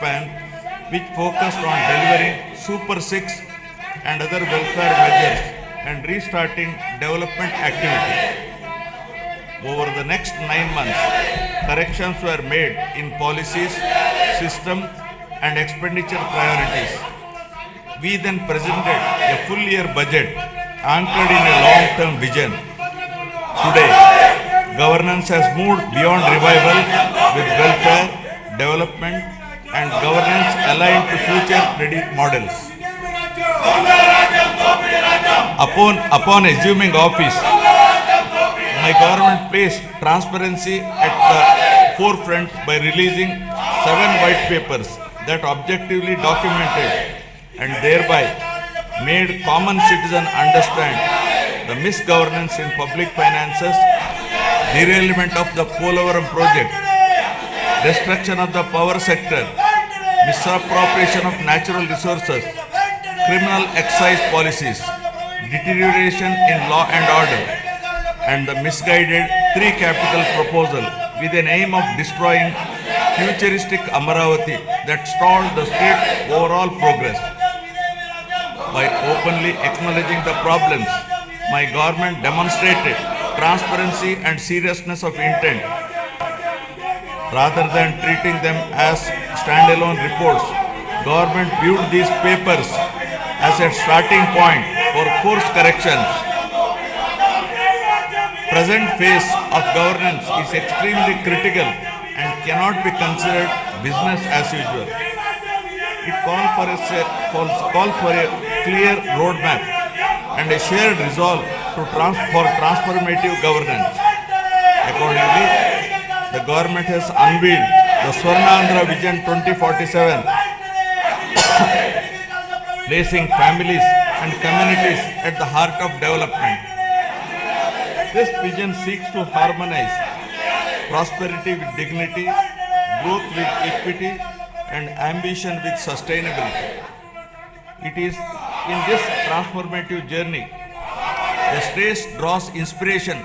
span, which focused on delivering Super 6 and other welfare measures and restarting development activity. Over the next 9 months, corrections were made in policies, system, and expenditure priorities. We then presented a full year budget anchored in a long-term vision. Today, governance has moved beyond revival with welfare, development, and governance aligned to future-ready models. Upon assuming office, my government placed transparency at the forefront by releasing 7 white papers that objectively documented and thereby made common citizen understand the misgovernance in public finances, derailment of the Polavaram project, destruction of the power sector, misappropriation of natural resources, criminal excise policies, deterioration in law and order, and the misguided 3 capital proposal with an aim of destroying futuristic Amaravati that stalled the state's overall progress. By openly acknowledging the problems, my government demonstrated transparency and seriousness of intent. Rather than treating them as standalone reports, government viewed these papers as a starting point for course corrections. Present phase of governance is extremely critical and cannot be considered business as usual. It calls for a clear roadmap and a shared resolve for transformative governance. Accordingly, the government has unveiled the Swarnandhra Vision 2047, placing families and communities at the heart of development. This vision seeks to harmonize prosperity with dignity, growth with equity, and ambition with sustainability. It is in this transformative journey, the state draws inspiration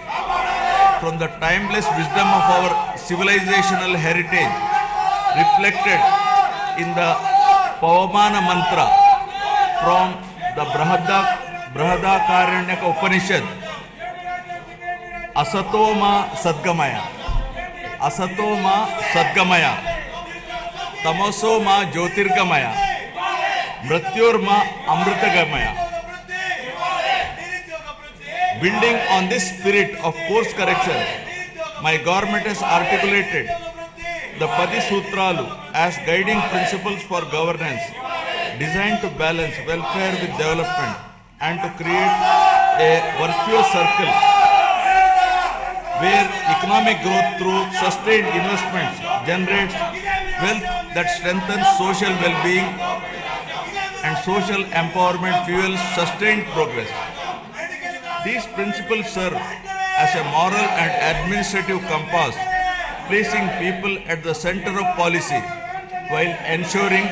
from the timeless wisdom of our civilizational heritage, reflected in the Pavamana mantra from the Brihadaranyaka Upanishad. Asatoma Sadgamaya, Asatoma Sadgamaya, Tamosoma Jyotirgamaya, Mrityorma Amritagamaya. Building on this spirit of course correction, my government has articulated the Padi Sutralu as guiding principles for governance, designed to balance welfare with development and to create a virtuous circle where economic growth through sustained investments generates wealth that strengthens social well-being and social empowerment fuels sustained progress. These principles serve as a moral and administrative compass, placing people at the center of policy while ensuring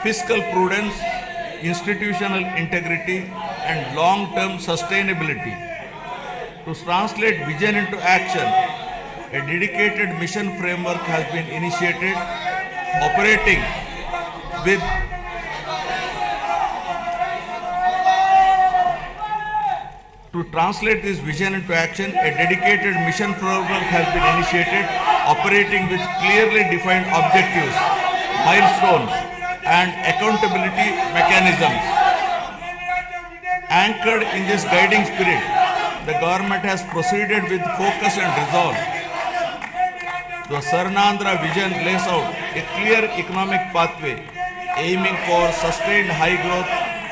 fiscal prudence, institutional integrity, and long-term sustainability. To translate vision into action, a dedicated mission framework has been initiated, operating with To translate this vision into action, a dedicated mission framework has been initiated, operating with clearly defined objectives, milestones, and accountability mechanisms. Anchored in this guiding spirit, the government has proceeded with focus and resolve. The Swarnandhra vision lays out a clear economic pathway, aiming for sustained high growth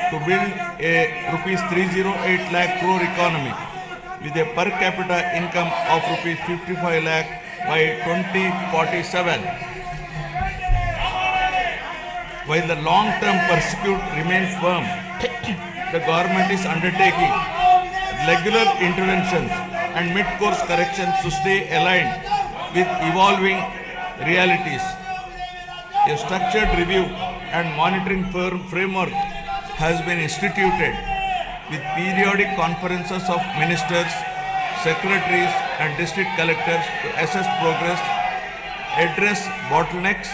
to build a rupees 308 lakh crore economy with a per capita income of rupees 55 lakh by 2047. While the long-term pursuit remains firm, the government is undertaking regular interventions and mid-course corrections to stay aligned with evolving realities. A structured review and monitoring framework has been instituted with periodic conferences of ministers, secretaries, and district collectors to assess progress, address bottlenecks,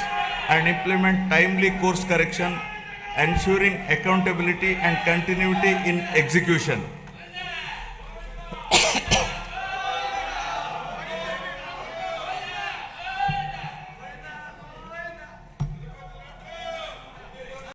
and implement timely course correction, ensuring accountability and continuity in execution.